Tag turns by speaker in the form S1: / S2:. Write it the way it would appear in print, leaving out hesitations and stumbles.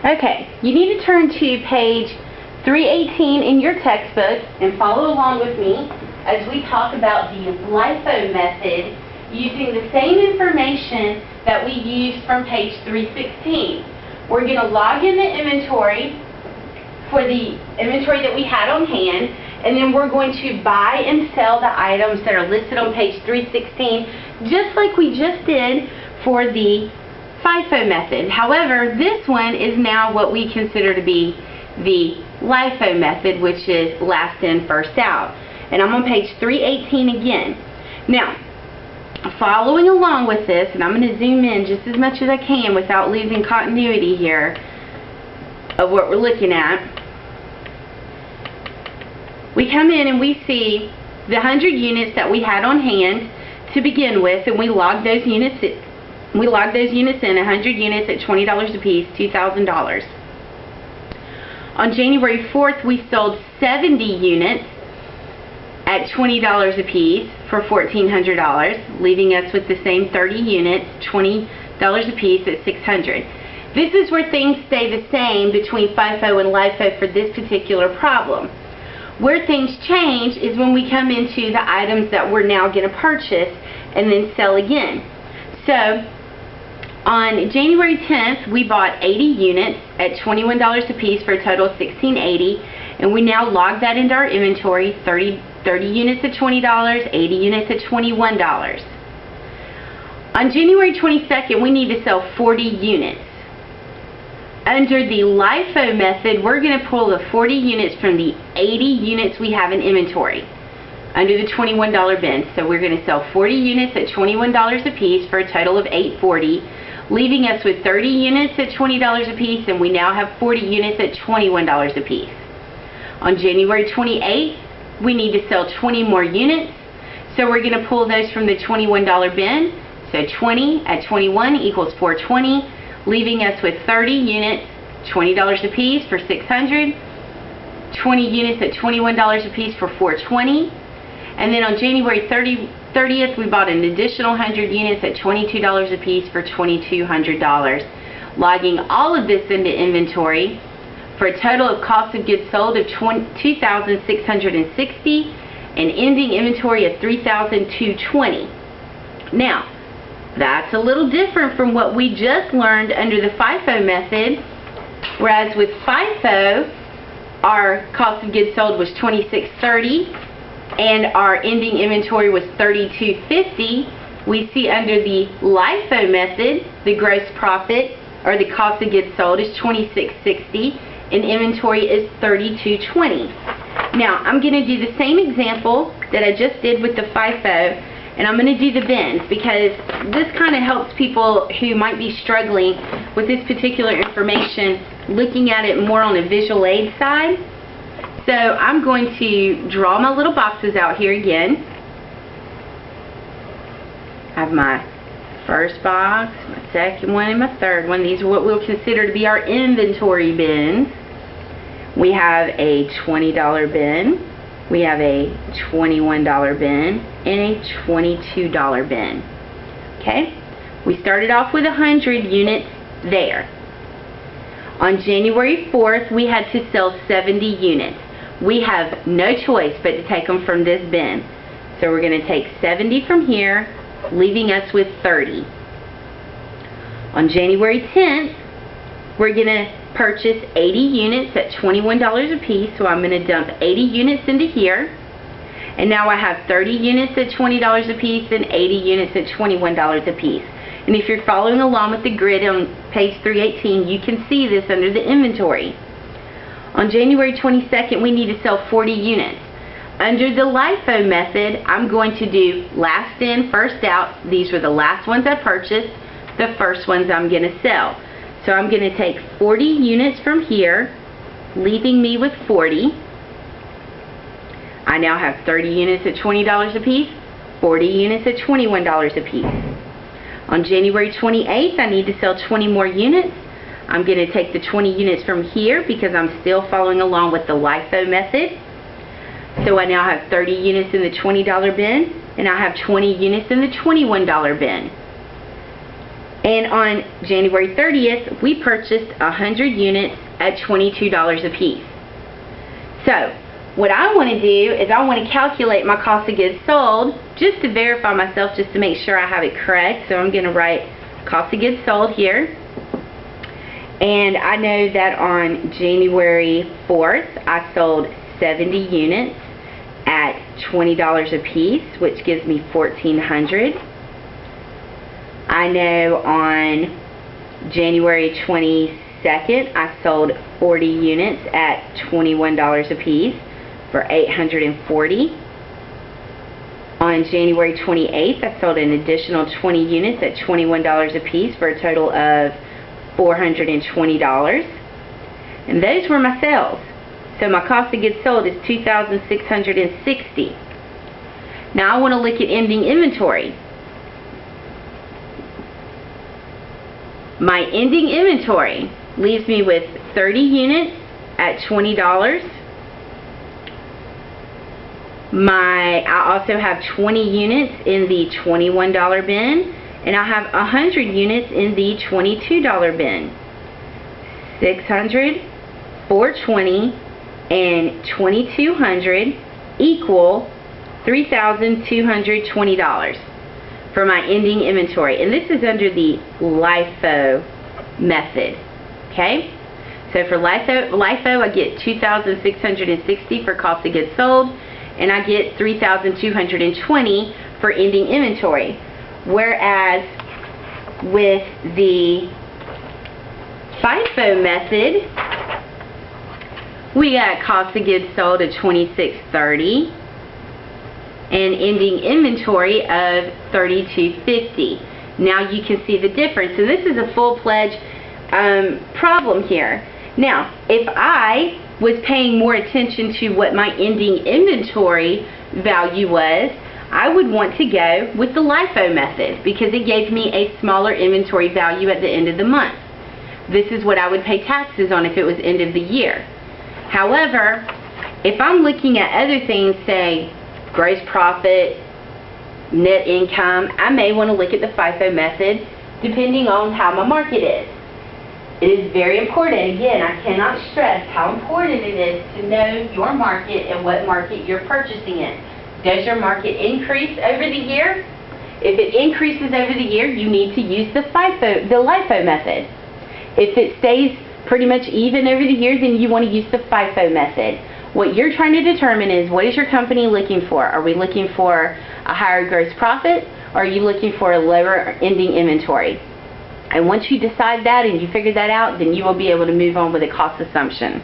S1: Okay, you need to turn to page 318 in your textbook and follow along with me as we talk about the LIFO method using the same information that we used from page 316. We're going to log in the inventory for the inventory that we had on hand, and then we're going to buy and sell the items that are listed on page 316, just like we just did for the FIFO method. However, this one is now what we consider to be the LIFO method, which is last in, first out. And I'm on page 318 again. Now, following along with this, and I'm going to zoom in just as much as I can without losing continuity here of what we're looking at. We come in and we see the 100 units that we had on hand to begin with, and we log those units in. We logged those units in, 100 units at $20 a piece, $2,000. On January 4th, we sold 70 units at $20 a piece for $1,400, leaving us with the same 30 units, $20 a piece at $600. This is where things stay the same between FIFO and LIFO for this particular problem. Where things change is when we come into the items that we're now going to purchase and then sell again. So, on January 10th, we bought 80 units at $21 a piece for a total of $1,680, and we now log that into our inventory, 30 units at $20, 80 units at $21. On January 22nd, we need to sell 40 units. Under the LIFO method, we're going to pull the 40 units from the 80 units we have in inventory under the $21 bin. So we're going to sell 40 units at $21 a piece for a total of $840. Leaving us with 30 units at $20 a piece, and we now have 40 units at $21 a piece. On January 28th, we need to sell 20 more units, so we're going to pull those from the $21 bin. So 20 at 21 equals 420, leaving us with 30 units, $20 a piece for $600, 20 units at $21 a piece for $420, and then on January 30th, we bought an additional 100 units at $22 a piece for $2,200, logging all of this into inventory for a total of cost of goods sold of $2,660 and ending inventory of $3,220. Now, that's a little different from what we just learned under the FIFO method, whereas with FIFO, our cost of goods sold was $2,630 and our ending inventory was $3,250. We see under the LIFO method, the gross profit or the cost of goods sold is $2,660 and inventory is $3,220. Now, I'm going to do the same example that I just did with the FIFO, and I'm going to do the bins because this kind of helps people who might be struggling with this particular information, looking at it more on a visual aid side. So I'm going to draw my little boxes out here again. I have my first box, my second one, and my third one. These are what we'll consider to be our inventory bins. We have a $20 bin, we have a $21 bin, and a $22 bin. Okay? We started off with 100 units there. On January 4th, we had to sell 70 units. We have no choice but to take them from this bin. So we're going to take 70 from here, leaving us with 30. On January 10th, we're going to purchase 80 units at $21 a piece. So I'm going to dump 80 units into here. And now I have 30 units at $20 a piece and 80 units at $21 a piece. And if you're following along with the grid on page 318, you can see this under the inventory. On January 22nd, we need to sell 40 units. Under the LIFO method, I'm going to do last in, first out. These were the last ones I purchased, the first ones I'm going to sell. So I'm going to take 40 units from here, leaving me with 40. I now have 30 units at $20 a piece, 40 units at $21 a piece. On January 28th, I need to sell 20 more units. I'm going to take the 20 units from here because I'm still following along with the LIFO method. So I now have 30 units in the $20 bin, and I have 20 units in the $21 bin. And on January 30th, we purchased 100 units at $22 a piece. So, what I want to do is I want to calculate my cost of goods sold just to verify myself, just to make sure I have it correct. So I'm going to write cost of goods sold here. And I know that on January 4th, I sold 70 units at $20 a piece, which gives me $1,400. I know on January 22nd, I sold 40 units at $21 a piece for $840. On January 28th, I sold an additional 20 units at $21 a piece for a total of $420. And those were my sales. So my cost of goods sold is $2,660. Now I want to look at ending inventory. My ending inventory leaves me with 30 units at $20. I also have 20 units in the $21 bin, and I have 100 units in the $22 bin. 600, 420, and 2,200 equal $3,220 for my ending inventory. And this is under the LIFO method. Okay? So for LIFO I get $2,660 for cost of goods sold, and I get $3,220 for ending inventory. Whereas with the FIFO method, we got cost of goods sold of $2,630 and ending inventory of $3,250. Now you can see the difference. So this is a full-fledged problem here. Now, if I was paying more attention to what my ending inventory value was, I would want to go with the LIFO method because it gave me a smaller inventory value at the end of the month. This is what I would pay taxes on if it was end of the year. However, if I'm looking at other things, say gross profit, net income, I may want to look at the FIFO method depending on how my market is. It is very important. Again, I cannot stress how important it is to know your market and what market you're purchasing in. Does your market increase over the year? If it increases over the year, you need to use the LIFO method. If it stays pretty much even over the year, then you want to use the FIFO method. What you're trying to determine is, what is your company looking for? Are we looking for a higher gross profit, or are you looking for a lower ending inventory? And once you decide that and you figure that out, then you will be able to move on with a cost assumption.